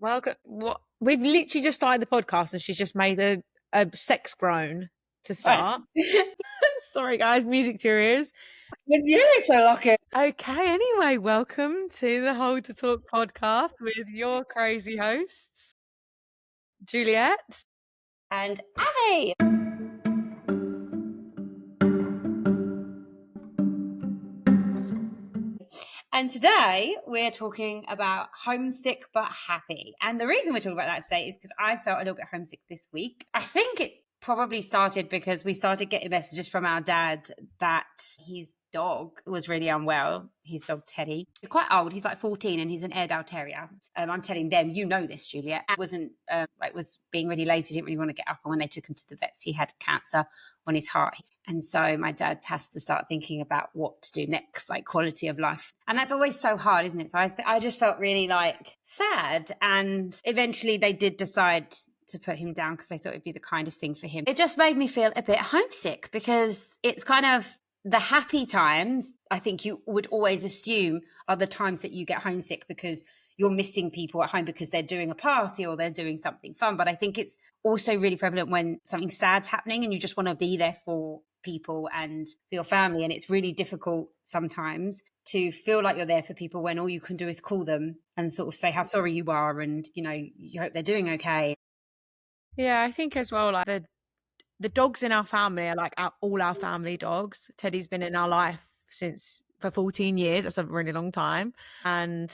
Welcome. What we've literally just started the podcast, and she's just made a sex groan to start. Sorry, guys. Music to your ears. When you are so lucky. Okay. Anyway, welcome to the Hold to Talk podcast with your crazy hosts, Juliet and Abby. And today we're talking about homesick but happy. And the reason we're talking about that today is because I felt a little bit homesick this week. I think it probably started because we started getting messages from our dad that his dog was really unwell. His dog Teddy. He's quite old. He's like 14 and he's an Airedale Terrier. I'm telling them, you know this, Julia. Was being really lazy. Didn't really want to get up. And when they took him to the vets, he had cancer on his heart. And so my dad has to start thinking about what to do next, like quality of life. And that's always so hard, isn't it? So I just felt really like sad. And eventually they did decide to put him down because they thought it'd be the kindest thing for him. It just made me feel a bit homesick because it's kind of the happy times, I think you would always assume are the times that you get homesick because you're missing people at home because they're doing a party or they're doing something fun. But I think it's also really prevalent when something sad's happening and you just want to be there for people and for your family. And it's really difficult sometimes to feel like you're there for people when all you can do is call them and sort of say how sorry you are and, you know, you hope they're doing okay. Yeah, I think as well, like the dogs in our family are like all our family dogs. Teddy's been in our life for 14 years. That's a really long time. And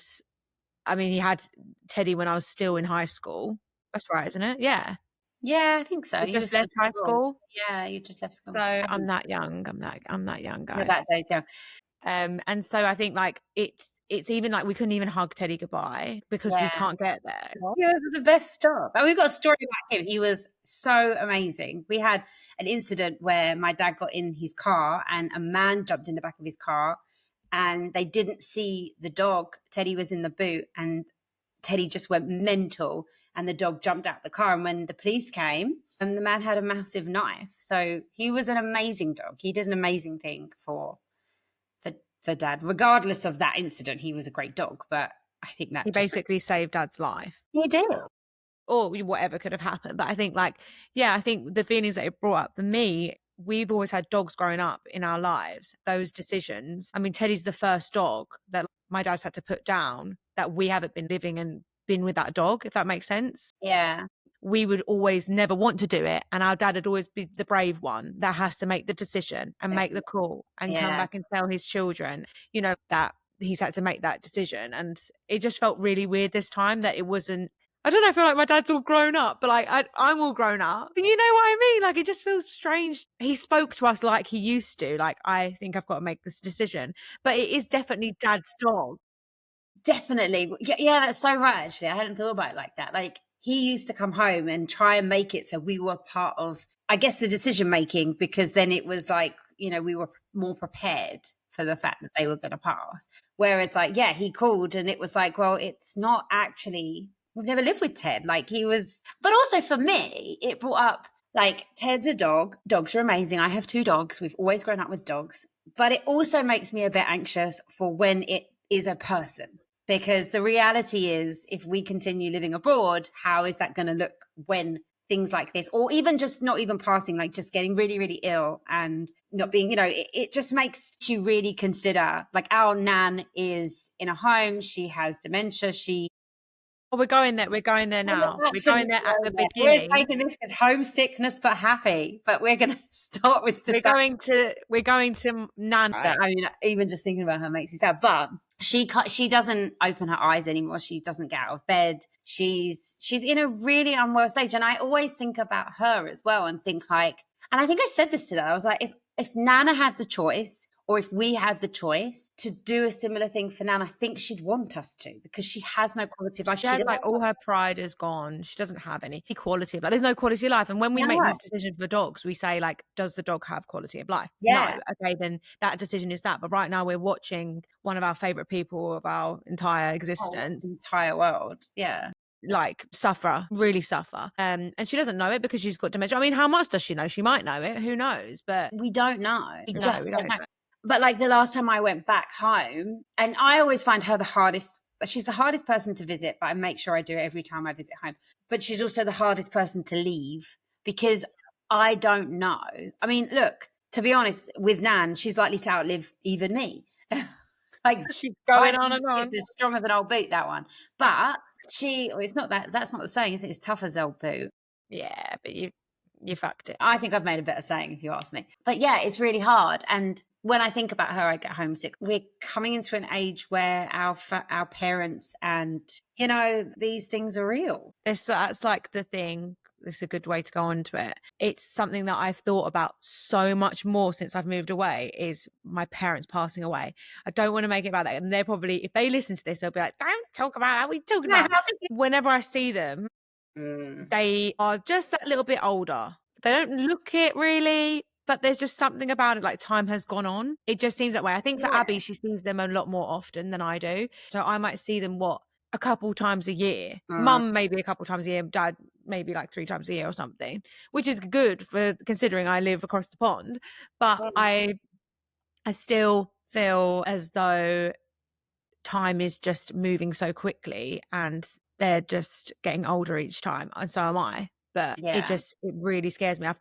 I mean, he had Teddy when I was still in high school. That's right, isn't it? Yeah. Yeah, I think so. You just left high school? Yeah, you just left school. So I'm that young. I'm that young, guys. You're that age, yeah. And so I think like it's even like we couldn't even hug Teddy goodbye because we can't get there. He was the best dog. Oh, we've got a story about him. He was so amazing. We had an incident where my dad got in his car and a man jumped in the back of his car and they didn't see the dog. Teddy was in the boot and Teddy just went mental and the dog jumped out the car. And when the police came, the man had a massive knife. So he was an amazing dog. He did an amazing thing for dad. Regardless of that incident, he was a great dog. But I think that he basically saved dad's life. He did. Or whatever could have happened. But I think I think the feelings that it brought up for me, we've always had dogs growing up in our lives. Those decisions. I mean, Teddy's the first dog that my dad's had to put down that we haven't been living and been with that dog, if that makes sense. Yeah. We would always never want to do it. And our dad would always be the brave one that has to make the decision and make the call and come back and tell his children, you know, that he's had to make that decision. And it just felt really weird this time that it wasn't, I don't know, I feel like my dad's all grown up, but like I'm all grown up. You know what I mean? Like it just feels strange. He spoke to us like he used to, like, I think I've got to make this decision. But it is definitely dad's dog. Definitely. Yeah, that's so right, actually. I hadn't thought about it like that. Like, he used to come home and try and make it so we were part of, I guess, the decision making, because then it was like, you know, we were more prepared for the fact that they were going to pass. Whereas, like, yeah, he called and it was like, well, it's not actually, we've never lived with Ted. Like, he was, but also for me, it brought up, like, Ted's a dog. Dogs are amazing. I have 2 dogs. We've always grown up with dogs. But it also makes me a bit anxious for when it is a person. Because the reality is, if we continue living abroad, how is that going to look when things like this, or even just not even passing, like just getting really, really ill and not being, you know, it just makes you really consider, like, our nan is in a home. She has dementia. We're going there. We're going there now. We're going there at the beginning. We're taking this as homesickness but happy, but we're going to start with the. We're going to Nan. I mean, even just thinking about her makes me sad. But she doesn't open her eyes anymore. She doesn't get out of bed. She's in a really unwell stage, and I always think about her as well, and think like, and I think I said this today. I was like, if Nana had the choice, or if we had the choice to do a similar thing for Nan, I think she'd want us to, because she has no quality of life. She has, like, all her pride is gone. She doesn't have any quality of life. There's no quality of life. And when we make this decision for dogs, we say, like, does the dog have quality of life? Yeah. No. Okay, then that decision is that. But right now we're watching one of our favorite people of our entire existence. Entire world. Yeah. Like really suffer. And she doesn't know it because she's got dementia. I mean, how much does she know? She might know it. Who knows? But we don't know. We don't know. But like the last time I went back home, and I always find her the hardest But she's the hardest person to visit, but I make sure I do it every time I visit home. But she's also the hardest person to leave because I don't know. I mean, look, to be honest, with Nan, she's likely to outlive even me. Like, She's I going on don't and think on. it's as strong as an old boot, that one. But it's not that, that's not the saying, is it? It's tough as old boot. Yeah, but you fucked it. I think I've made a better saying if you ask me. But yeah, it's really hard. And when I think about her, I get homesick. We're coming into an age where our parents and, these things are real. That's like the thing. It's a good way to go on to it. It's something that I've thought about so much more since I've moved away, is my parents passing away. I don't want to make it about that. And they're probably, if they listen to this, they'll be like, don't talk about that. We talking about. Whenever I see them, they are just that little bit older. They don't look it really, but there's just something about it, like time has gone on. It just seems that way. I think for Abby, she sees them a lot more often than I do. So I might see them, a couple times a year. Mum maybe a couple times a year, dad maybe like 3 times a year or something, which is good for considering I live across the pond. But I still feel as though time is just moving so quickly and they're just getting older each time, and so am I. But it really scares me. I've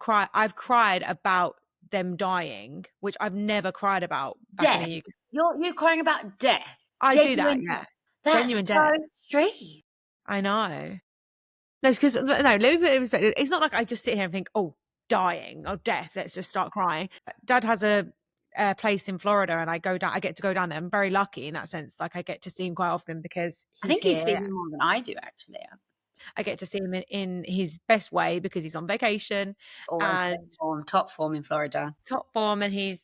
cried about them dying, which I've never cried about back in the UK. You're crying about death. I do that, yeah. That's Genuine so death. strange. I know. No, it's because let me put it in perspective. It's not like I just sit here and think, oh, dying, oh, death, let's just start crying. Dad has a place in Florida, and I get to go down there. I'm very lucky in that sense. Like, I get to see him quite often because I think he's you see here. him more than I do, actually. I get to see him in his best way because he's on vacation, and top form in Florida. Top form, and he's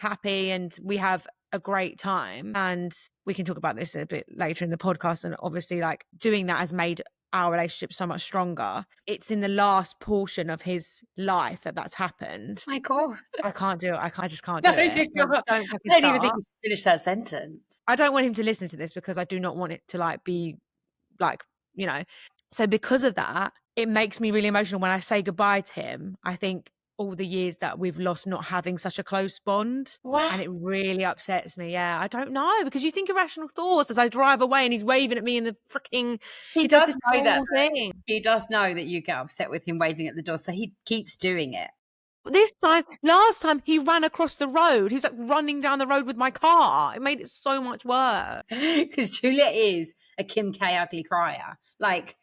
happy, and we have a great time. And we can talk about this a bit later in the podcast. And obviously, like, doing that has made our relationship so much stronger. It's in the last portion of his life that's happened. My God, I can't do it. I just can't do it. Don't even think you should finish that sentence. I don't want him to listen to this because I do not want it to be so because of that, it makes me really emotional when I say goodbye to him. I think all the years that we've lost not having such a close bond. What? And it really upsets me. Yeah, I don't know, because you think irrational thoughts as I drive away and he's waving at me in the freaking... He does this whole thing. He does know that you get upset with him waving at the door, so he keeps doing it. Last time he ran across the road. He was like running down the road with my car. It made it so much worse. Because Julia is a Kim K ugly crier. Like...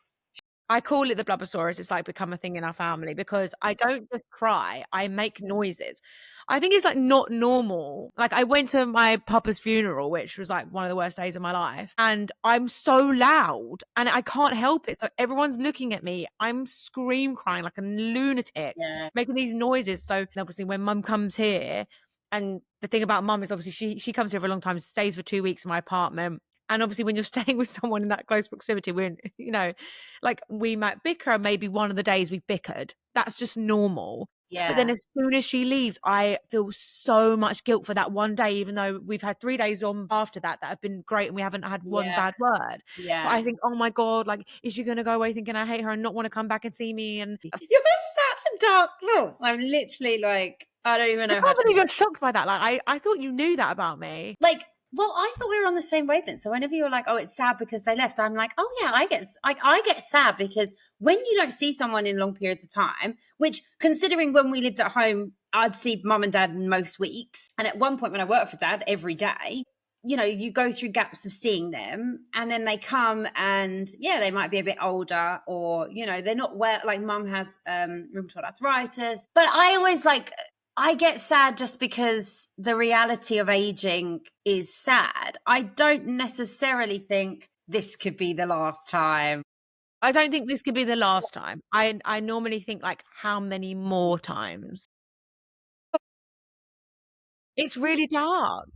I call it the blubbersaurus. It's like become a thing in our family because I don't just cry, I make noises. I think it's like not normal. Like, I went to my papa's funeral, which was like one of the worst days of my life, and I'm so loud and I can't help it. So everyone's looking at me. I'm scream crying like a lunatic, making these noises. So obviously when mum comes here, and the thing about mum is obviously she comes here for a long time, stays for 2 weeks in my apartment. And obviously when you're staying with someone in that close proximity, we're, we might bicker, and maybe one of the days we've bickered. That's just normal. Yeah. But then as soon as she leaves, I feel so much guilt for that one day, even though we've had 3 days on after that have been great and we haven't had one bad word. Yeah. But I think, oh my God, like, is she going to go away thinking I hate her and not want to come back and see me? And you're such a dark thoughts. I'm literally like, I don't even know. I can't believe you're shocked by that. Like, I thought you knew that about me. Like, well, I thought we were on the same wavelength. So whenever you're like, oh, it's sad because they left, I'm like, oh yeah, I get sad because when you don't see someone in long periods of time, which, considering when we lived at home, I'd see mum and dad in most weeks. And at one point when I worked for dad every day, you go through gaps of seeing them, and then they come and they might be a bit older, or, they're not well, like mum has rheumatoid arthritis. But I always I get sad just because the reality of aging is sad. I don't necessarily think this could be the last time. I don't think this could be the last time. I normally think, like, how many more times? It's really dark.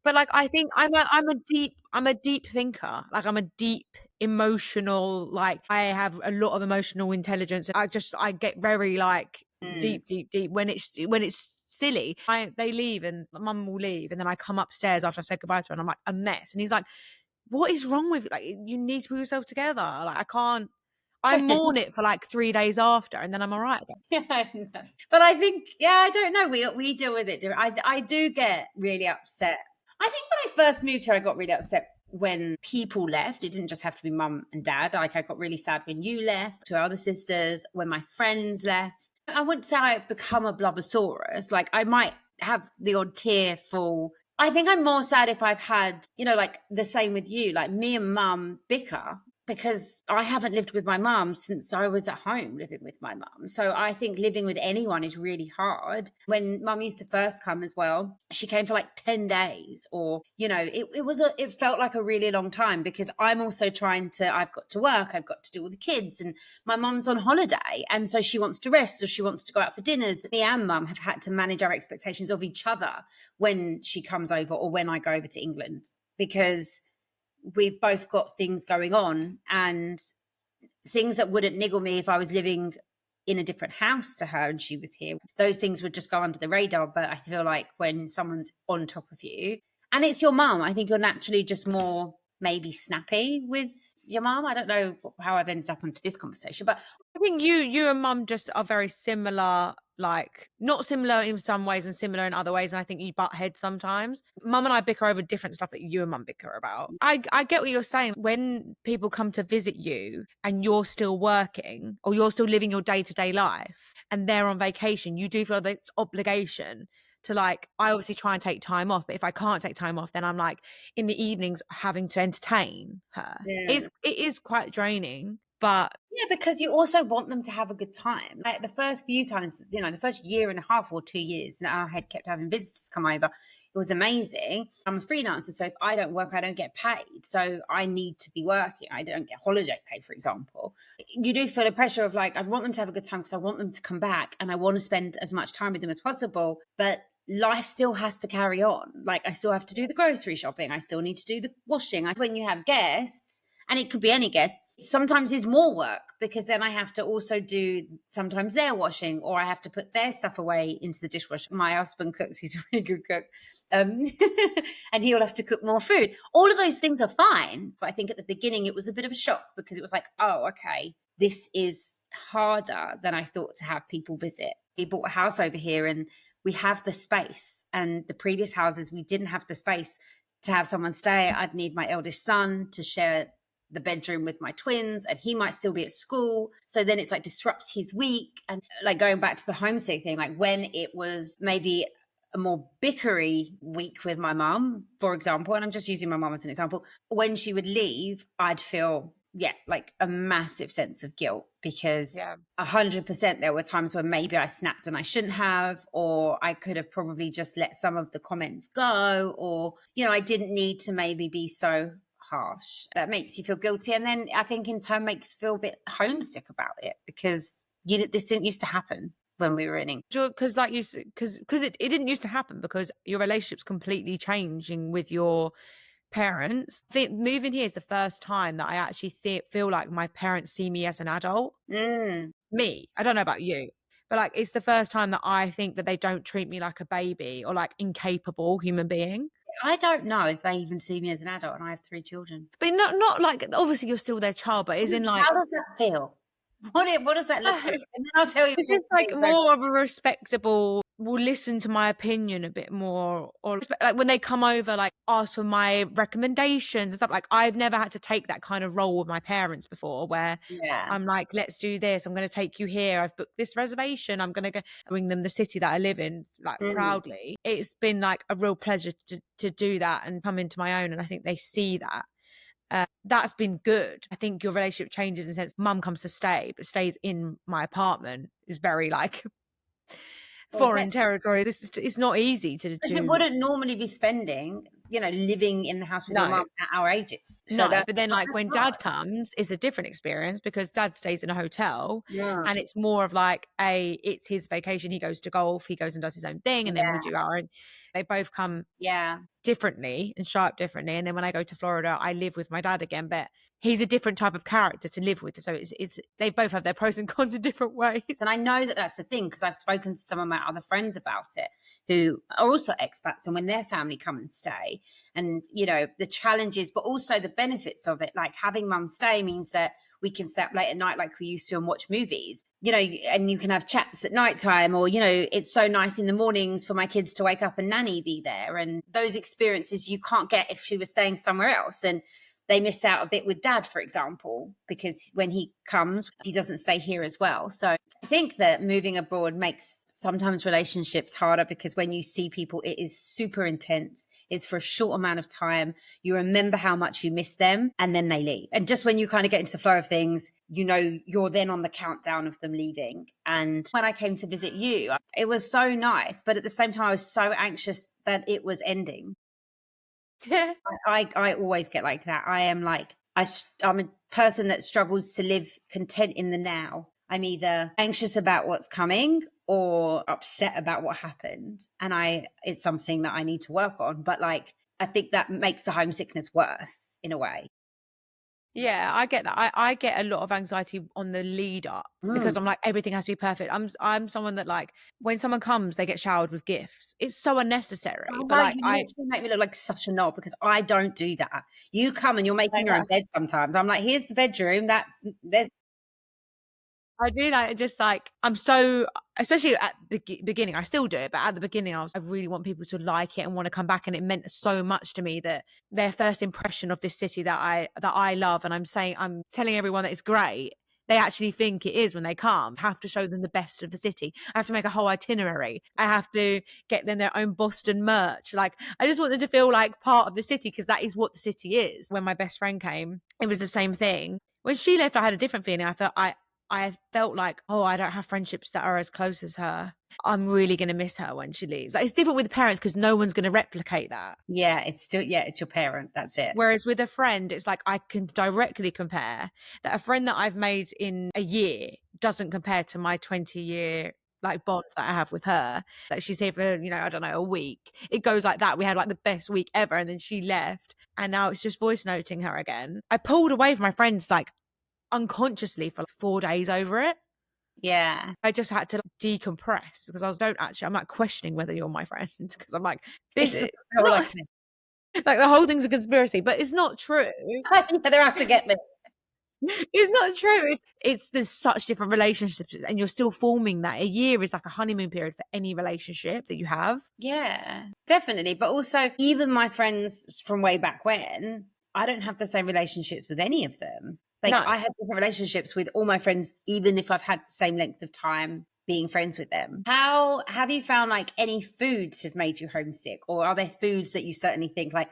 But, like, I think I'm a deep thinker. Like, I'm a deep emotional, like, I have a lot of emotional intelligence. I get very, like, deep when it's silly. They leave, and mum will leave, and then I come upstairs after I said goodbye to her, and I'm like a mess. And he's like, what is wrong with you? Like, you need to put yourself together. Like, I mourn it for like 3 days after, and then I'm all right again. Yeah, I know. But I think, I don't know. We deal with it different. I do get really upset. I think when I first moved here, I got really upset when people left. It didn't just have to be mum and dad. Like I got really sad when you left, two other sisters, when my friends left. I wouldn't say I've become a blubbersaurus. Like I might have the odd tearful. I think I'm more sad if I've had, like the same with you, like me and mum bicker because I haven't lived with my mum since I was at home living with my mum. So I think living with anyone is really hard. When mum used to first come as well, she came for like 10 days or, it felt like a really long time because I'm also I've got to work, I've got to do all the kids and my mum's on holiday. And so she wants to rest or she wants to go out for dinners. Me and mum have had to manage our expectations of each other when she comes over or when I go over to England because we've both got things going on and things that wouldn't niggle me if I was living in a different house to her and she was here. Those things would just go under the radar. But I feel like when someone's on top of you and it's your mum, I think you're naturally just more maybe snappy with your mum. I don't know how I've ended up onto this conversation, but I think you and mum just are very similar, like not similar in some ways and similar in other ways. And I think you butt heads sometimes. Mum and I bicker over different stuff that you and mum bicker about. I get what you're saying. When people come to visit you and you're still working or you're still living your day-to-day life and they're on vacation, you do feel that it's obligation to like, I obviously try and take time off, but if I can't take time off, then I'm like in the evenings having to entertain her. yeah. It is quite draining, but Yeah, because you also want them to have a good time. Like the first few times, the first year and a half or 2 years that I had kept having visitors come over, it was amazing. I'm a freelancer, so if I don't work, I don't get paid. So I need to be working. I don't get holiday pay, for example. You do feel the pressure of like, I want them to have a good time because I want them to come back and I want to spend as much time with them as possible. But life still has to carry on. Like I still have to do the grocery shopping. I still need to do the washing. When you have guests, and it could be any guest, sometimes is more work because then I have to also do sometimes their washing or I have to put their stuff away into the dishwasher. My husband cooks, he's a really good cook. And he'll have to cook more food. All of those things are fine. But I think at the beginning it was a bit of a shock because it was like, oh, okay, this is harder than I thought to have people visit. We bought a house over here and we have the space. And the previous houses, we didn't have the space to have someone stay. I'd need my eldest son to share the bedroom with my twins and he might still be at school. So then it's like disrupts his week. And like going back to the homesick thing, like when it was maybe a more bickery week with my mum, for example, and I'm just using my mum as an example, when she would leave, I'd feel like a massive sense of guilt because 100% there were times where maybe I snapped and I shouldn't have, or I could have probably just let some of the comments go, or, I didn't need to maybe be so harsh. That makes you feel guilty. And then I think in turn makes you feel a bit homesick about it because this didn't used to happen when we were in England. Because like you said, because it didn't used to happen because your relationship's completely changing with your parents. I think moving here is the first time that I actually feel like my parents see me as an adult. Me, I don't know about you, but like it's the first time that I think that they don't treat me like a baby or like incapable human being. I don't know if they even see me as an adult and I have 3 children. But not like obviously you're still their child, but it's in like how does that feel? What does that look like? And then I'll tell you. It's just like more of a respectable, will listen to my opinion a bit more, or like when they come over, like ask for my recommendations and stuff. Like I've never had to take that kind of role with my parents before where I'm like, let's do this. I'm going to take you here. I've booked this reservation. I'm going to go bring them the city that I live in, like proudly. It's been like a real pleasure to do that and come into my own. And I think they see that. That's been good. I think your relationship changes in the sense mum comes to stay, but stays in my apartment is very like foreign territory. It's not easy to It wouldn't normally be spending, living in the house with your mum at our ages. So but then like when dad comes, it's a different experience because dad stays in a hotel and it's more of like it's his vacation. He goes to golf, he goes and does his own thing, and then we do our own. They both come differently and show up differently. And then when I go to Florida, I live with my dad again, but he's a different type of character to live with. So it's they both have their pros and cons in different ways. And I know that that's the thing because I've spoken to some of my other friends about it who are also expats, and when their family come and stay, and, the challenges, but also the benefits of it. Like having mum stay means that we can stay up late at night like we used to and watch movies, and you can have chats at nighttime, or, it's so nice in the mornings for my kids to wake up and nanny be there. And those experiences you can't get if she was staying somewhere else. And they miss out a bit with dad, for example, because when he comes, he doesn't stay here as well. So I think that moving abroad makes sometimes relationships harder, because when you see people, it is super intense. It's for a short amount of time. You remember how much you miss them, and then they leave. And just when you kind of get into the flow of things, you're then on the countdown of them leaving. And when I came to visit you, it was so nice. But at the same time, I was so anxious that it was ending. I always get like that. I am like, I'm a person that struggles to live content in the now. I'm either anxious about what's coming or upset about what happened. And it's something that I need to work on. But like, I think that makes the homesickness worse in a way. Yeah, I get that. I get a lot of anxiety on the lead up Mm. because I'm like, everything has to be perfect. I'm someone that, like, when someone comes, they get showered with gifts. It's so unnecessary. Oh, But no, like you literally make me look like such a knob, because I don't do that. You come and you're making your own bed sometimes. I'm like, here's the bedroom. There's I do, like, just like, I'm so, especially at the beginning, I still do it, but at the beginning, I really want people to like it and want to come back. And it meant so much to me that their first impression of this city that I love, and I'm telling everyone that it's great. They actually think it is when they come. I have to show them the best of the city. I have to make a whole itinerary. I have to get them their own Boston merch. Like, I just want them to feel like part of the city, because that is what the city is. When my best friend came, it was the same thing. When she left, I had a different feeling. I felt like, oh, I don't have friendships that are as close as her. I'm really going to miss her when she leaves. Like, it's different with parents because no one's going to replicate that. Yeah, it's your parent. That's it. Whereas with a friend, it's like I can directly compare that. A friend that I've made in a year doesn't compare to my 20-year like bond that I have with her. Like, she's here for, I don't know, a week. It goes like that. We had like the best week ever, and then she left, and now it's just voice noting her again. I pulled away from my friends like unconsciously for like 4 days over it. Yeah. I just had to decompress, because I'm like questioning whether you're my friend, because I'm like, this It's is like, not, like, the whole thing's a conspiracy, but it's not true. they're out to get me. It's not true. There's such different relationships, and you're still forming that. A year is like a honeymoon period for any relationship that you have. Yeah, definitely. But also, even my friends from way back when, I don't have the same relationships with any of them. Like, No. I have different relationships with all my friends, even if I've had the same length of time being friends with them. How have you found like any foods have made you homesick, or are there foods that you certainly think like,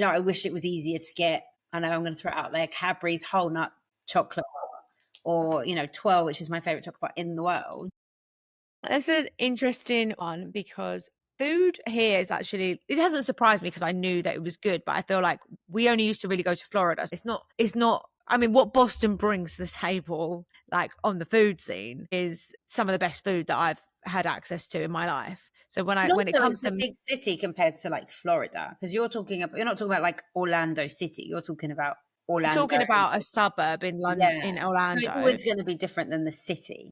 I wish it was easier to get? I know I'm going to throw it out there: Cadbury's whole nut chocolate, or Twirl, which is my favorite chocolate bar in the world. That's an interesting one, because food here is actually, it hasn't surprised me because I knew that it was good, but I feel like we only used to really go to Florida. So it's not, I mean, what Boston brings to the table, like on the food scene, is some of the best food that I've had access to in my life. So And when it also, comes it's a to, big city compared to like Florida, because you're not talking about like Orlando City. You're talking about I'm Orlando. talking about a suburb in London, Yeah. in So it's Orlando. always going to be different than the city.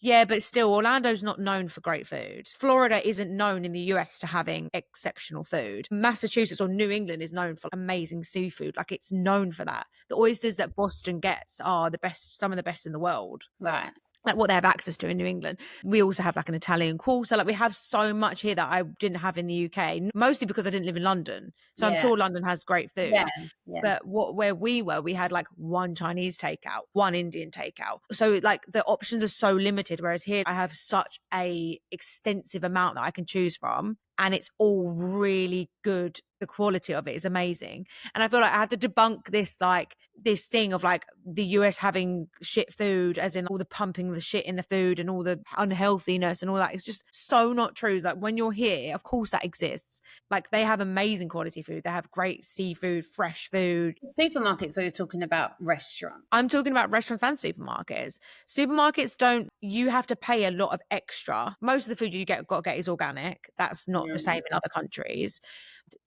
Yeah, but still, Orlando's not known for great food. Florida isn't known in the US to having exceptional food. Massachusetts or New England is known for amazing seafood. Like, it's known for that. The oysters that Boston gets are the best, some of the best in the world. Right. Like what they have access to in New England. We also have like an Italian quarter. Like, we have so much here that I didn't have in the UK, mostly because I didn't live in London. So I'm Yeah. sure London has great Yeah. food. Yeah. But where we were, we had like one Chinese takeout, one Indian takeout. So like the options are so limited. Whereas here I have such a extensive amount that I can choose from, and it's all really good. The quality of it is amazing. And I feel like I have to debunk this thing of like the US having shit food, as in all the pumping the shit in the food and all the unhealthiness and all that. It's just so not true. Like, when you're here, of course that exists. Like, they have amazing quality food. They have great seafood, fresh food. Supermarkets, or you're talking about restaurants? I'm talking about restaurants and supermarkets. Supermarkets don't, you have to pay a lot of extra. Most of the food you got to get is organic. That's not the same in other countries.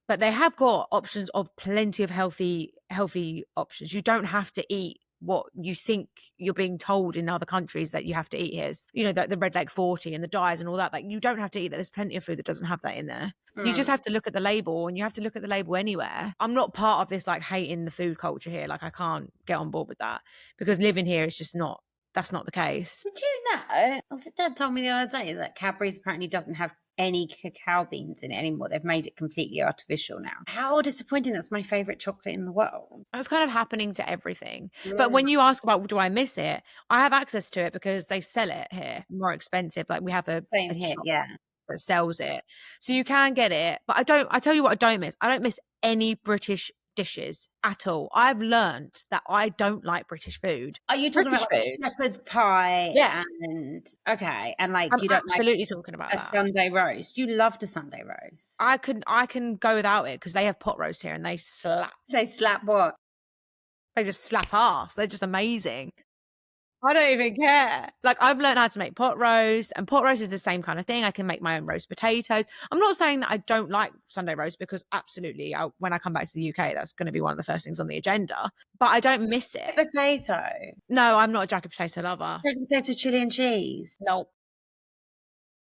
But they have got options of plenty of healthy options. You don't have to eat what you think you're being told in other countries that you have to eat here. You know, the Red Lake 40 and the dyes and all that. Like, you don't have to eat that. There's plenty of food that doesn't have that in there. You just have to look at the label, and you have to look at the label anywhere. I'm not part of this like hating the food culture here. Like, I can't get on board with that, because living here is just not, that's not the case. Did you know? Dad told me the other day that Cadbury's apparently doesn't have any cacao beans in it anymore. They've made it completely artificial now. How disappointing. That's my favourite chocolate in the world. It's kind of happening to everything. But when you ask about, do I miss it? I have access to it because they sell it here more expensive. Like, we have a Same here, shop yeah. that sells it. So you can get it. But I tell you what I don't miss. I don't miss any British dishes at all. I've learned that I don't like British food. Are you talking British about like food? shepherd's pie? Yeah. And okay, and like I'm you don't like absolutely talking about a that. Sunday roast? You loved a Sunday roast. I can go without it because they have pot roast here and they slap. They slap what? They just slap ass. They're just amazing. I don't even care. Like, I've learned how to make pot roast, and pot roast is the same kind of thing. I can make my own roast potatoes. I'm not saying that I don't like Sunday roast, because absolutely, when I come back to the UK, that's going to be one of the first things on the agenda. But I don't miss it. Potato. No, I'm not a jacket potato lover. Jacket potato, chili and cheese. No.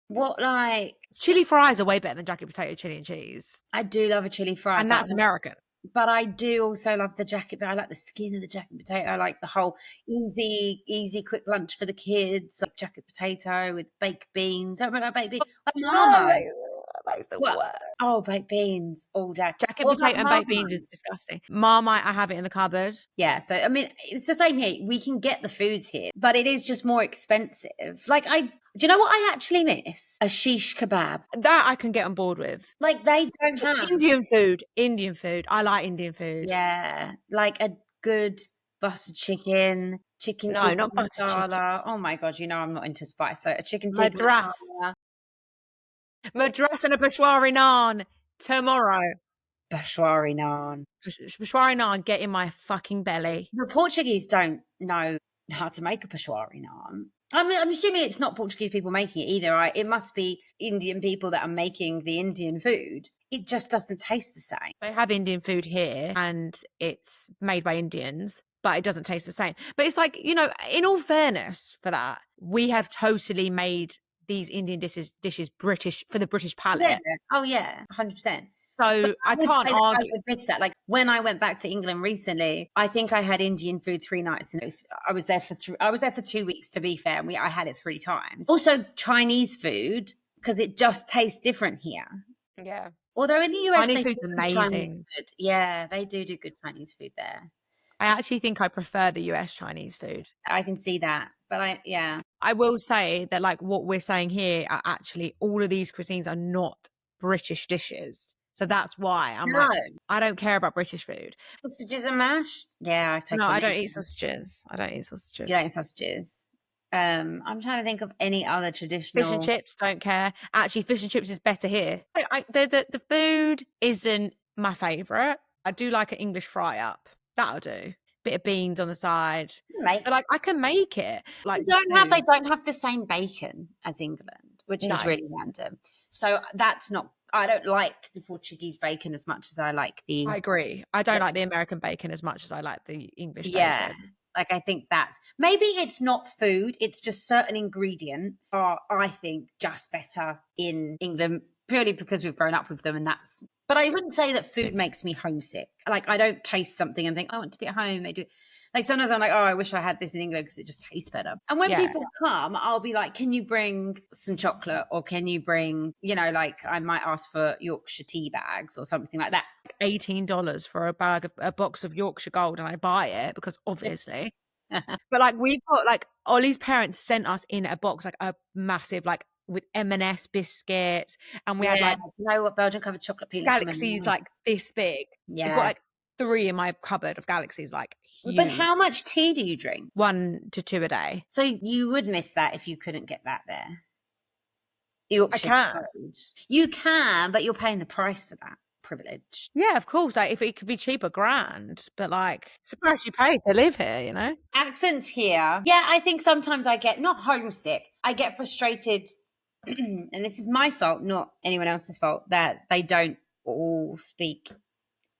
What, like? Chili fries are way better than jacket potato, chili and cheese. I do love a chili fry. And that's American. But I do also love the jacket, but I like the skin of the jacket potato. I like the whole easy, quick lunch for the kids, like jacket potato with baked beans. Don't remember baked beans. Like Mama. That's the worst. Oh, baked beans all day. Jacket potato and baked beans is disgusting. Marmite, I have it in the cupboard. Yeah, so I mean, it's the same here. We can get the foods here, but it is just more expensive. Like, do you know what I actually miss? A shish kebab. That I can get on board with. Like, they don't have Indian food. I like Indian food. Yeah, like a good buttered chicken No, tikka not buttered chicken. masala. Oh my god, you know I'm not into spice. So a chicken tikka Madras. masala. Madras and a Peshwari naan tomorrow. Peshwari naan. Peshwari naan, get in my fucking belly. The Portuguese don't know how to make a Peshwari naan. I'm assuming it's not Portuguese people making it either. Right? It must be Indian people that are making the Indian food. It just doesn't taste the same. They have Indian food here and it's made by Indians, but it doesn't taste the same. But it's like, you know, in all fairness for that, we have totally made these Indian dishes British for the British palate. Yeah. Oh yeah, 100%. So I can't argue. I missed that. Like, when I went back to England recently, I think I had Indian food 3 nights, and I was there for 2 weeks. To be fair, and I had it 3 times. Also, Chinese food, because it just tastes different here. Yeah. Although in the US, Chinese food's amazing. Food. Yeah, they do good Chinese food there. I actually think I prefer the US Chinese food. I can see that. But I will say that, like, what we're saying here are actually, all of these cuisines are not British dishes. So that's why I don't care about British food. Sausages and mash? Yeah, I don't eat sausages. You don't eat sausages. I'm trying to think of any other traditional. Fish and chips, don't care. Actually, fish and chips is better here. The food isn't my favourite. I do like an English fry up. That'll do. Bit of beans on the side. But like, I can make it. Like, they don't have the same bacon as England, which is really random. So that's not. I don't like the Portuguese bacon as much as I like the. I agree. I don't like the American bacon as much as I like the English bacon. Yeah. Like, I think that's, maybe it's not food, it's just certain ingredients are, I think, just better in England, purely because we've grown up with them, and that's, but I wouldn't say that food makes me homesick. Like, I don't taste something and think, I want to be at home. They do. Like, sometimes I'm like, oh, I wish I had this in England because it just tastes better. And when people come, I'll be like, can you bring some chocolate, or can you bring, you know, like, I might ask for Yorkshire tea bags or something like that. $18 for a box of Yorkshire Gold, and I buy it because obviously. But like, we've got, like, Ollie's parents sent us in a box, like a massive, like, with M&S biscuits, and we had, like, you know what, Belgian covered chocolate peanuts, galaxies like this big. Yeah, we've got like 3 in my cupboard of galaxies, like, huge. But how much tea do you drink? 1 to 2 a day. So you would miss that if you couldn't get that there. Yorkshire I can. You can, but you're paying the price for that privilege. Yeah, of course. Like, if it could be cheaper, grand. But like, it's the price you pay to live here, you know? Accents here. Yeah, I think sometimes I get, not homesick, I get frustrated, and this is my fault, not anyone else's fault, that they don't all speak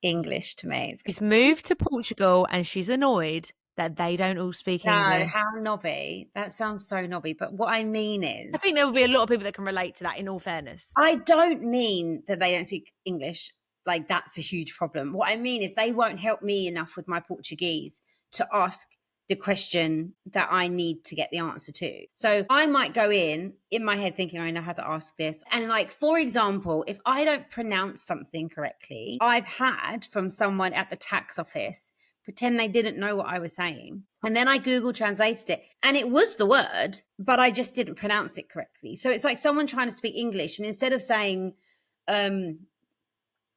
English to me. She's moved to Portugal and she's annoyed that they don't all speak No, English. how knobby. That sounds so knobby. But what I mean I is, think there will be a lot of people that can relate to that, in all fairness. I don't mean that they don't speak English. Like, that's a huge problem. What I mean is they won't help me enough with my Portuguese to ask the question that I need to get the answer to. So I might go in my head thinking I know how to ask this. And like, for example, if I don't pronounce something correctly, I've had from someone at the tax office pretend they didn't know what I was saying. And then I Google translated it and it was the word, but I just didn't pronounce it correctly. So it's like someone trying to speak English and instead of saying,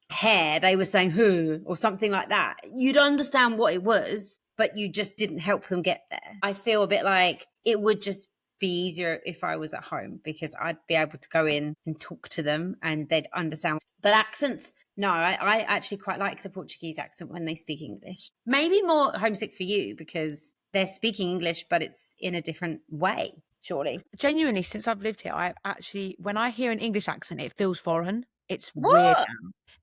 hair, they were saying who or something like that. You'd understand what it was, but you just didn't help them get there. I feel a bit like it would just be easier if I was at home because I'd be able to go in and talk to them and they'd understand. But accents, no, I actually quite like the Portuguese accent when they speak English. Maybe more homesick for you because they're speaking English, but it's in a different way, surely. Genuinely, since I've lived here, I actually, when I hear an English accent, it feels foreign. It's weird What?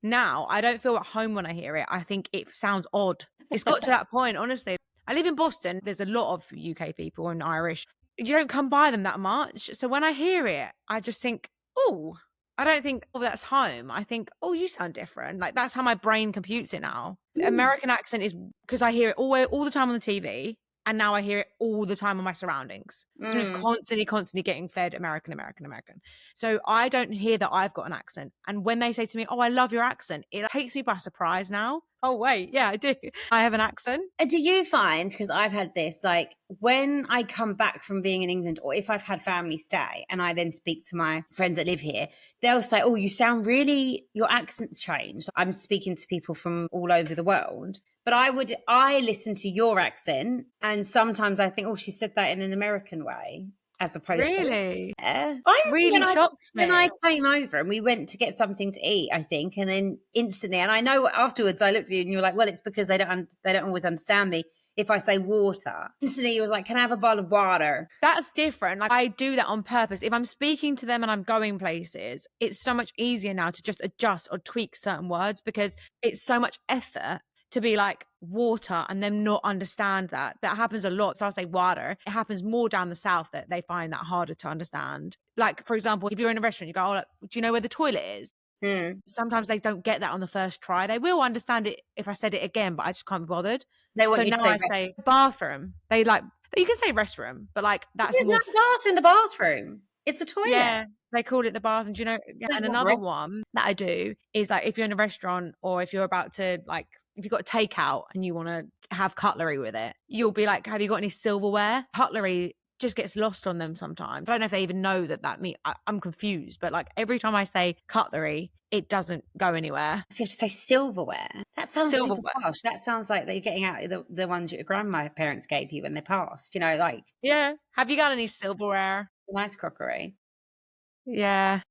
now. I don't feel at home when I hear it. I think it sounds odd. It's got to that point, honestly. I live in Boston. There's a lot of UK people and Irish. You don't come by them that much. So when I hear it, I just think, oh, I don't think, oh, that's home. I think, oh, you sound different. Like, that's how my brain computes it now. American accent is because I hear it all the time on the TV. And now I hear it all the time on my surroundings. So I'm just constantly getting fed American, American, American. So I don't hear that I've got an accent. And when they say to me, oh, I love your accent, it takes me by surprise now. Oh, wait, yeah, I do. I have an accent. Do you find, because I've had this, like when I come back from being in England or if I've had family stay and I then speak to my friends that live here, they'll say, oh, you sound really, your accent's changed. I'm speaking to people from all over the world. But I listen to your accent and sometimes I think, oh, she said that in an American way as opposed to. Really? Yeah. I Really remember shocks when me. I came over and we went to get something to eat, I think, and then instantly, and I know afterwards I looked at you and you were like, well, it's because they don't always understand me. If I say water, instantly you was like, can I have a bottle of water? That's different. Like, I do that on purpose. If I'm speaking to them and I'm going places, it's so much easier now to just adjust or tweak certain words because it's so much effort to be like water and them not understand that. That happens a lot. So I'll say water. It happens more down the south that they find that harder to understand. Like, for example, if you're in a restaurant, you go, oh, do you know where the toilet is? Sometimes they don't get that on the first try. They will understand it if I said it again, but I just can't be bothered. They want So you to now say I say bathroom. They like, you can say restroom, but like that's there's no more. bath in the bathroom. It's a toilet. Yeah, they called it the bathroom. Do you know? Yeah, There's and not another wrong. one that I do is like if you're in a restaurant or if you're about to like if you've got a takeout and you want to have cutlery with it, you'll be like, have you got any silverware? Cutlery just gets lost on them sometimes. I don't know if they even know that I'm confused, but like every time I say cutlery, it doesn't go anywhere. So you have to say silverware. That sounds super Silverware. posh. That sounds like they're getting out the ones your grandparents gave you when they passed. You know, like Yeah. Have you got any silverware? nice crockery. Yeah.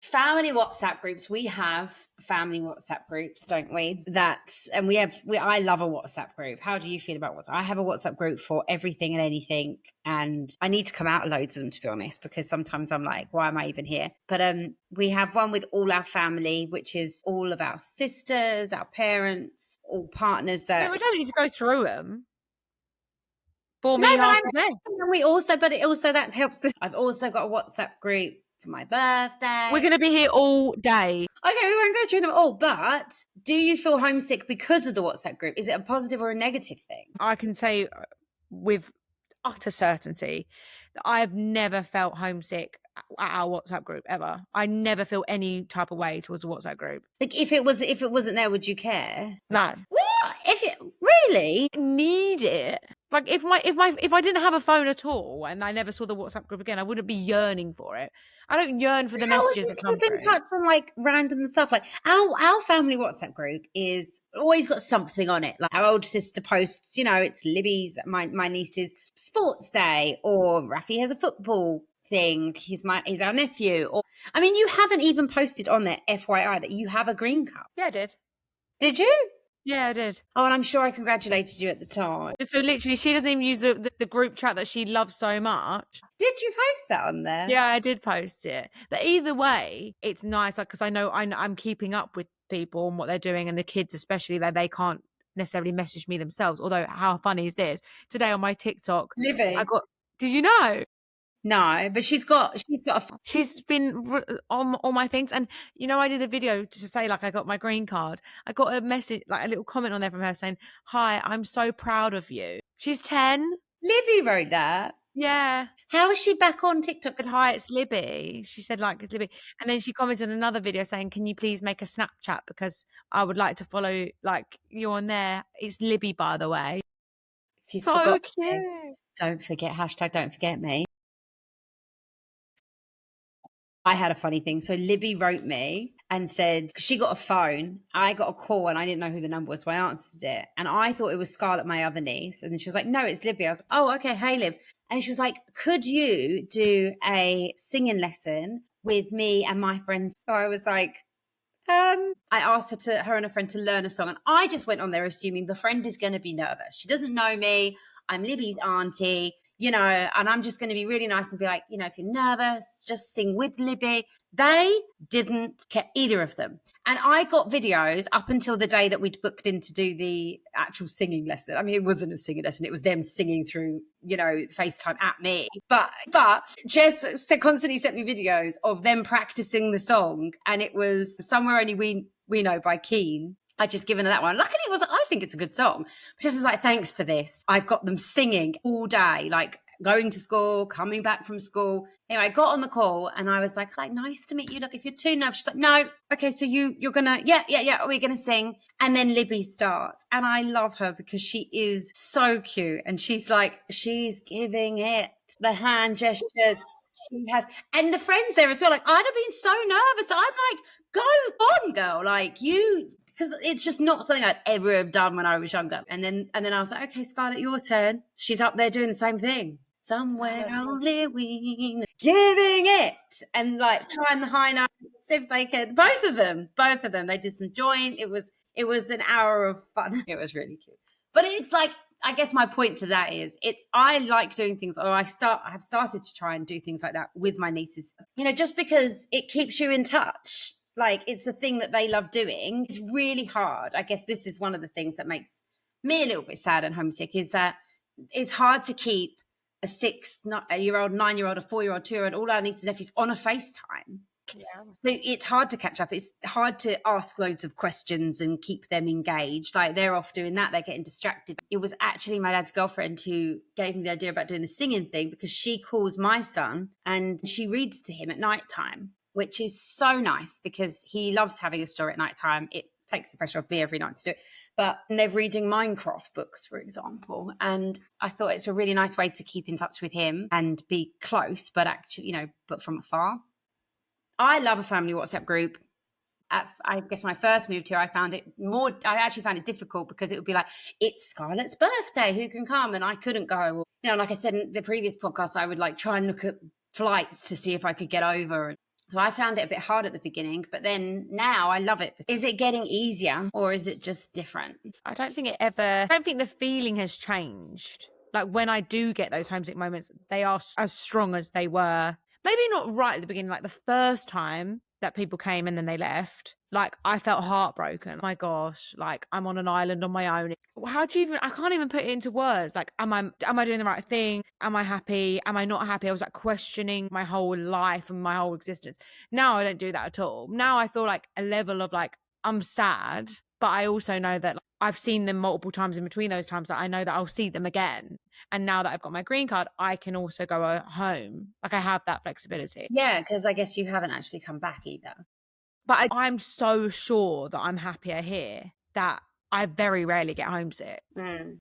Family WhatsApp groups. We have family WhatsApp groups, don't we? I love a WhatsApp group. How do you feel about WhatsApp? I have a WhatsApp group for everything and anything. And I need to come out loads of them, to be honest, because sometimes I'm like, why am I even here? But we have one with all our family, which is all of our sisters, our parents, all partners that. Yeah, we don't need to go through them. Bore No, me but half I'm the day. but it also that helps. I've also got a WhatsApp group for my birthday. We're going to be here all day. Okay, we won't go through them all, but do you feel homesick because of the WhatsApp group? Is it a positive or a negative thing? I can say with utter certainty that I've never felt homesick at our WhatsApp group ever. I never feel any type of way towards the WhatsApp group. Like if it wasn't there, would you care? No. What? If it really? I need it. Like if I didn't have a phone at all and I never saw the WhatsApp group again, I wouldn't be yearning for it. I don't yearn for the messages that come Keep in through. touch from like random stuff. Like our family WhatsApp group is always got something on it. Like our old sister posts, you know, it's Libby's, my niece's sports day, or Rafi has a football thing. He's our nephew. Or I mean, you haven't even posted on there, FYI, that you have a green cup. Yeah, I did. Did you? Yeah, I did. Oh, and I'm sure I congratulated you at the time. So literally, she doesn't even use the group chat that she loves so much. Did you post that on there? Yeah, I did post it. But either way, it's nice, like, because I know I'm keeping up with people and what they're doing, and the kids especially, that they can't necessarily messaged me themselves. Although, how funny is this? Today on my TikTok, I Livy. got, did you know? No, but she's got a She's been on all my things. And, I did a video to say, like, I got my green card. I got a message, like a little comment on there from her saying, "Hi, I'm so proud of you." She's 10. Livy wrote that. Yeah. How is she back on TikTok? Said, "Hi, it's Libby." She said, like, "It's Libby." And then she commented on another video saying, "Can you please make a Snapchat because I would like to follow, like, you on there. It's Libby, by the way." If you've So forgotten cute. me, don't forget, hashtag don't forget me. I had a funny thing. So Libby wrote me and said, 'cause she got a phone. I got a call and I didn't know who the number was, so I answered it. And I thought it was Scarlett, my other niece. And then she was like, "No, it's Libby." I was like, "Oh, okay. Hey, Libs." And she was like, "Could you do a singing lesson with me and my friends?" So I was like, I asked her and a friend to learn a song, and I just went on there assuming the friend is going to be nervous. She doesn't know me. I'm Libby's auntie, and I'm just going to be really nice and be like, if you're nervous, just sing with Libby. They didn't care, either of them. And I got videos up until the day that we'd booked in to do the actual singing lesson. I mean, it wasn't a singing lesson. It was them singing through, FaceTime at me. But Jess constantly sent me videos of them practicing the song. And it was Somewhere Only We Know by Keane. I just given her that one. Luckily, I think it's a good song. But Jess was like, "Thanks for this." I've got them singing all day, like going to school, coming back from school. Anyway, I got on the call and I was like, "Nice to meet you. Look, if you're too nervous," she's like, "No, okay, so you're gonna, yeah, we're gonna sing." And then Libby starts, and I love her because she is so cute, and she's giving it the hand gestures. She has, and the friends there as well. Like, I'd have been so nervous. I'm like, "Go on, girl! Like you." Because it's just not something I'd ever have done when I was younger. And then I was like, "Okay, Scarlett, your turn." She's up there doing the same thing. Somewhere only we know. Giving it and like trying the high notes if they could. Both of them. They did some joint. It was an hour of fun. It was really cute. But it's like, I guess my point to that is I like doing things, or I have started to try and do things like that with my nieces, just because it keeps you in touch. Like, it's a thing that they love doing. It's really hard. I guess this is one of the things that makes me a little bit sad and homesick, is that it's hard to keep a 6-year-old, 9-year-old, a 4-year-old, 2-year-old, all our nieces and nephews on a FaceTime. Yeah. So it's hard to catch up. It's hard to ask loads of questions and keep them engaged. Like, they're off doing that. They're getting distracted. It was actually my dad's girlfriend who gave me the idea about doing the singing thing, because she calls my son and she reads to him at nighttime, which is so nice because he loves having a story at nighttime. It takes the pressure off me every night to do it. But they're reading Minecraft books, for example. And I thought it's a really nice way to keep in touch with him and be close, but actually, but from afar. I love a family WhatsApp group. I guess when I first moved here, I actually found it difficult because it would be like, "It's Scarlett's birthday, who can come?" And I couldn't go. Like I said in the previous podcast, I would like try and look at flights to see if I could get over. So I found it a bit hard at the beginning, but then now I love it. Is it getting easier, or is it just different? I don't think the feeling has changed. Like, when I do get those homesick moments, they are as strong as they were. Maybe not right at the beginning, like the first time that people came and then they left. Like, I felt heartbroken. Oh my gosh, like, I'm on an island on my own. I can't even put it into words. Like, am I doing the right thing? Am I happy? Am I not happy? I was like questioning my whole life and my whole existence. Now I don't do that at all. Now I feel like a level of like, I'm sad, but I also know that, like, I've seen them multiple times in between those times, that I know that I'll see them again. And now that I've got my green card, I can also go home. Like, I have that flexibility. Yeah, because I guess you haven't actually come back either. But I'm so sure that I'm happier here that I very rarely get homesick.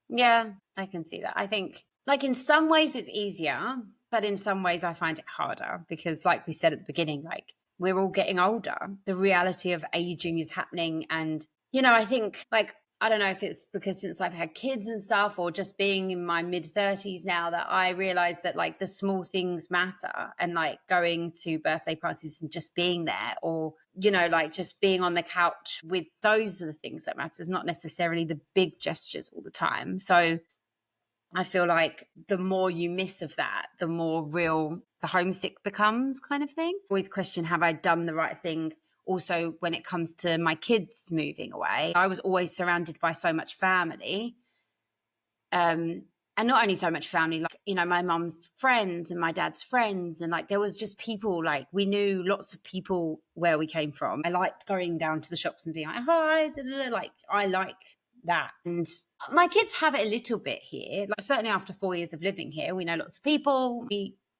Yeah, I can see that. I think, like, in some ways it's easier, but in some ways I find it harder because, like we said at the beginning, like, we're all getting older. The reality of aging is happening. And, I think, like, I don't know if it's because since I've had kids and stuff, or just being in my mid-30s now, that I realize that, like, the small things matter, and like going to birthday parties and just being there, or, like just being on the couch with, those are the things that matters, not necessarily the big gestures all the time. So I feel like the more you miss of that, the more real the homesick becomes, kind of thing. Always question, have I done the right thing? also when it comes to my kids moving away, I was always surrounded by so much family. And not only so much family, like, you know, my mum's friends and my dad's friends. And like, there was just people, like, we knew lots of people where we came from. I liked going down to the shops and being like, hi, da, da, da. Like, I like that. And my kids have it a little bit here. Like, certainly after 4 years of living here, we know lots of people.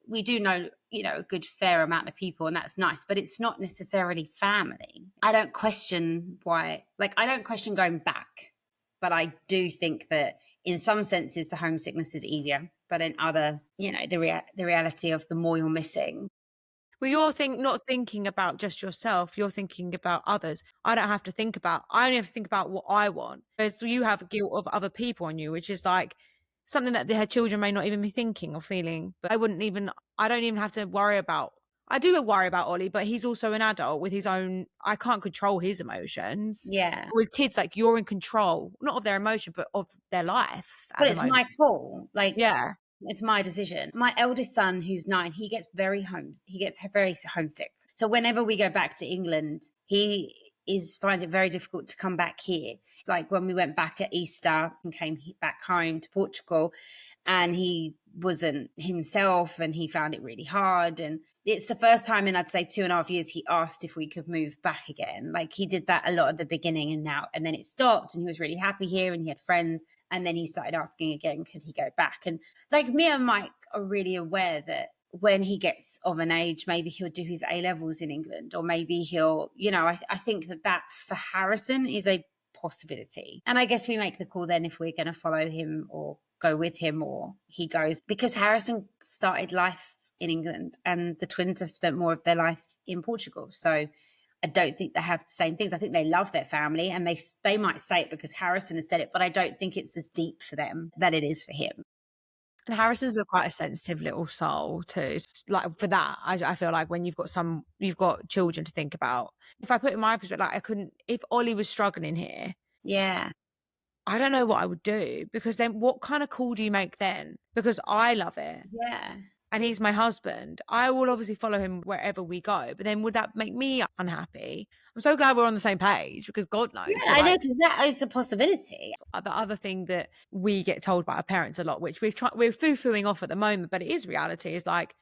We do know, you know, a good fair amount of people, and that's nice, but it's not necessarily family. I don't question why, like, I don't question going back, but I do think that in some senses the homesickness is easier, but in other, you know, the reality of the more you're missing. Well, you're not thinking about just yourself, you're thinking about others. I don't have to think about I only have to think about what I want. Whereas you have guilt of other people on you, which is like something that their children may not even be thinking or feeling. But I don't even have to worry about I do worry about Ollie, but he's also an adult with his own I can't control his emotions. Yeah. With kids, like you're in control, not of their emotion, but of their life at But the it's moment. my call. Like, Yeah. it's my decision. My eldest son, who's 9, he gets very homesick. So whenever we go back to England, he finds it very difficult to come back here. Like when we went back at Easter and came back home to Portugal, and he wasn't himself and he found it really hard. And it's the first time in, I'd say, 2.5 years, he asked if we could move back again. Like he did that a lot at the beginning and then it stopped, and he was really happy here and he had friends. And then he started asking again, could he go back? And like me and Mike are really aware that when he gets of an age, maybe he'll do his A levels in England, or maybe he'll, you know, I think that for Harrison is a possibility. And I guess we make the call then if we're going to follow him or go with him or he goes, because Harrison started life in England and the twins have spent more of their life in Portugal. So I don't think they have the same things. I think they love their family, and they might say it because Harrison has said it, but I don't think it's as deep for them that it is for him. And Harrison's quite a sensitive little soul too. Like for that, I feel like when you've got children to think about. If I put in my perspective, like I couldn't, if Ollie was struggling here, Yeah. I don't know what I would do, because then what kind of call do you make then? Because I love it Yeah. and he's my husband. I will obviously follow him wherever we go, but then would that make me unhappy? I'm so glad we're on the same page, because God Yeah, knows. But I know, like because that is a possibility. the other thing that we get told by our parents a lot, which we're foo-fooing off at the moment, but it is reality, is like,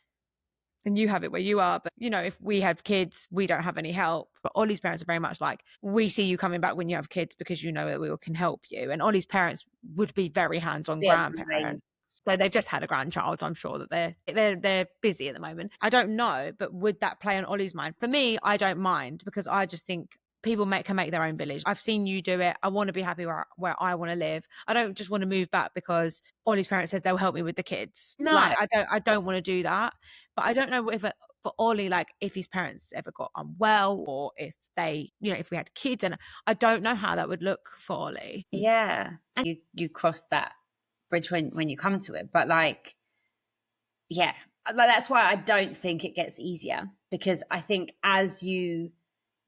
and you have it where you are, but you know, if we have kids, we don't have any help. But Ollie's parents are very much like, we see you coming back when you have kids because you know that we can help you. And Ollie's parents would be very hands-on Yeah, grandparents. So they've just had a grandchild, so I'm sure that they're busy at the moment. I don't know, but would that play on Ollie's mind? For me, I don't mind, because I just think people can make their own village. I've seen you do it. I want to be happy where I want to live. I don't just want to move back because Ollie's parents says they'll help me with the kids. No. Like I don't want to do that. But I don't know if for Ollie, like if his parents ever got unwell, or if they, you know, if we had kids, and I don't know how that would look for Ollie. Yeah. And you cross that bridge when you come to it. But like, yeah, that's why I don't think it gets easier, because I think as you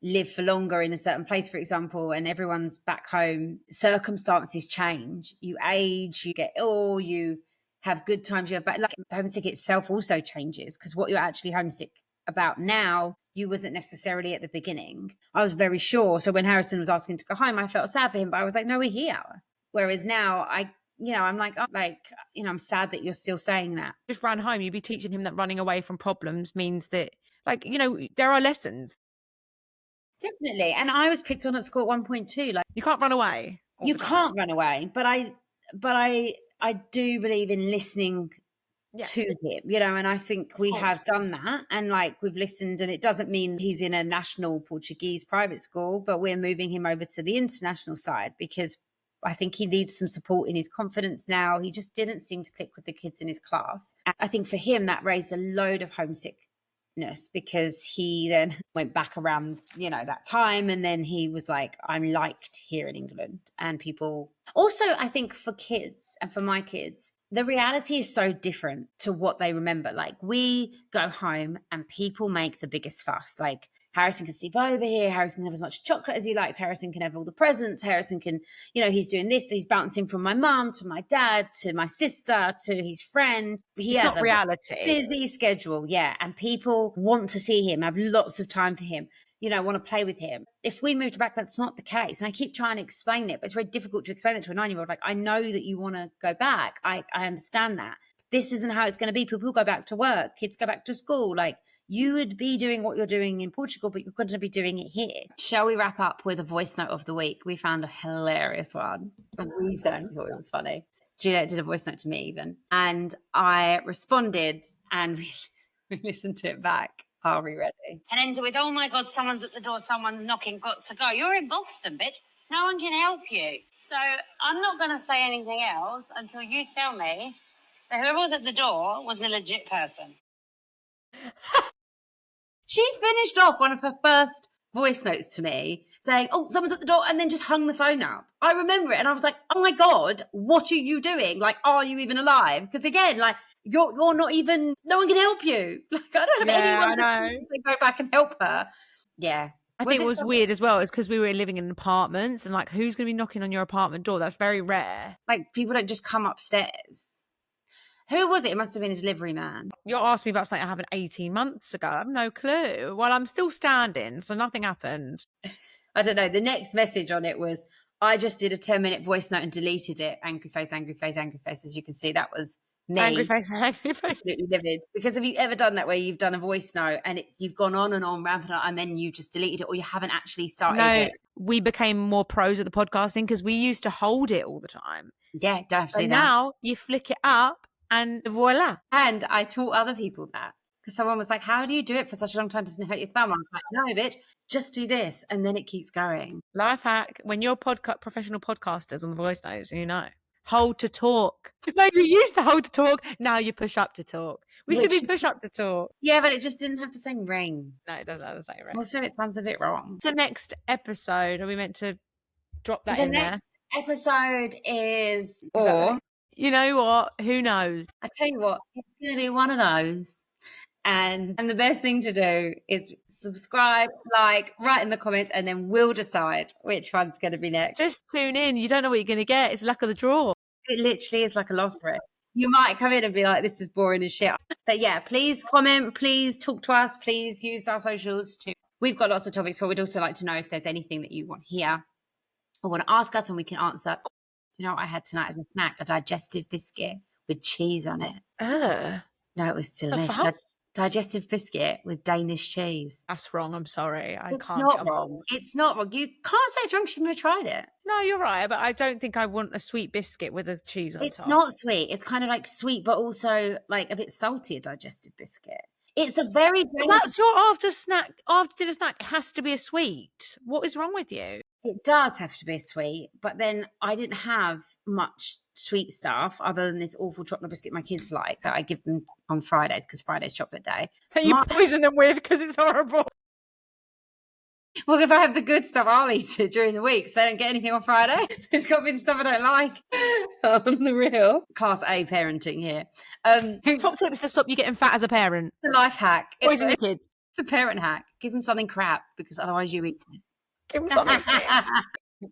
live for longer in a certain place, for example, and everyone's back home, circumstances change. You age, you get ill, you have good times, you have bad. Like homesick itself also changes, because what you're actually homesick about now, you wasn't necessarily at the beginning. I was very sure. So when Harrison was asking to go home, I felt sad for him, but I was like, no, we're here. Whereas now I'm like, oh, like, I'm sad that you're still saying that. Just run home. You'd be teaching him that running away from problems means that, like, you know, there are lessons. Definitely. And I was picked on at school at one point too. Like, You can't run away. you can't run away, but I do believe in listening to him, and I think we have done that, and like we've listened, and it doesn't mean he's in a national Portuguese private school, but we're moving him over to the international side because I think he needs some support in his confidence now. He just didn't seem to click with the kids in his class. I think for him that raised a load of homesickness, because he then went back around, that time, and then he was like, I'm liked here in England. And people also, I think for kids and for my kids, the reality is so different to what they remember. Like we go home and people make the biggest fuss. Like Harrison can sleep over here. Harrison can have as much chocolate as he likes. Harrison can have all the presents. Harrison can, he's doing this. He's bouncing from my mum to my dad to my sister to his friend. He has not reality. Busy schedule. Yeah. And people want to see him, have lots of time for him. want to play with him. If we moved back, that's not the case. And I keep trying to explain it, but it's very difficult to explain it to a 9-year-old. Like, I know that you want to go back. I understand that. This isn't how it's going to be. People go back to work. Kids go back to school. Like, you would be doing what you're doing in Portugal, but you're going to be doing it here. Shall we wrap up with a voice note of the week? We found a hilarious one. We certainly thought it was funny. Juliet did a voice note to me even. And I responded and we listened to it back. Are we ready? And ends it with, oh my God, someone's at the door, someone's knocking, got to go. You're in Boston, bitch. No one can help you. So I'm not going to say anything else until you tell me that whoever was at the door was a legit person. She finished off one of her first voice notes to me saying, oh, someone's at the door, and then just hung the phone up. I remember it, and I was like, oh my God, what are you doing? Like, are you even alive? Because again, like, you're not even, no one can help you. Like, I don't have anyone to go back and help her. Yeah. I think it was weird as well. It's because we were living in apartments, and like, who's going to be knocking on your apartment door? That's very rare. Like, people don't just come upstairs. Who was it? It must have been a delivery man. You're asking me about something that happened 18 months ago. I have no clue. Well, I'm still standing, so nothing happened. I don't know. The next message on it was, I just did a 10-minute voice note and deleted it. Angry face, angry face, angry face. As you can see, that was me. Angry face, angry face. Absolutely livid. Because have you ever done that where you've done a voice note and you've gone on and on, ramping up, and then you just deleted it, or you haven't actually started it? We became more pros at the podcasting because we used to hold it all the time. Yeah, don't have to do that. Now you flick it up and voila. And I taught other people that. Because someone was like, how do you do it for such a long time? Doesn't it hurt your thumb? I was like, no, bitch, just do this. And then it keeps going. Life hack. When you're professional podcasters on the voice notes, hold to talk. No, you used to hold to talk. Now you push up to talk. We should be push up to talk. Yeah, but it just didn't have the same ring. No, it doesn't have the same ring. Also, it sounds a bit wrong. So next episode, are we meant to drop that in there? The next episode is... Or... You know what? Who knows? I tell you what, it's going to be one of those. And the best thing to do is subscribe, like, write in the comments, and then we'll decide which one's going to be next. Just tune in. You don't know what you're going to get. It's luck of the draw. It literally is like a lottery. You might come in and be like, this is boring as shit. But yeah, please comment, please talk to us, please use our socials too. We've got lots of topics, but we'd also like to know if there's anything that you want here or want to ask us and we can answer. You know what I had tonight as a snack? A digestive biscuit with cheese on it. No, it was delicious. Digestive biscuit with Danish cheese. That's wrong. I'm sorry. It's not wrong. It's not wrong. You can't say it's wrong because you've never tried it. No, you're right. But I don't think I want a sweet biscuit with a cheese on top. It's not sweet. It's kind of like sweet, but also like a bit salty, a digestive biscuit. It's a very... That's your after dinner snack. It has to be a sweet. What is wrong with you? It does have to be sweet, but then I didn't have much sweet stuff other than this awful chocolate biscuit my kids like that I give them on Fridays because Friday's chocolate day. That you poison them with because it's horrible. Well, if I have the good stuff, I'll eat it during the week so they don't get anything on Friday. So it's got to be the stuff I don't like. On the real. Class A parenting here. Top tip is to stop you getting fat as a parent. It's a life hack. Poison the kids. It's a parent hack. Give them something crap because otherwise you eat it. Give them something.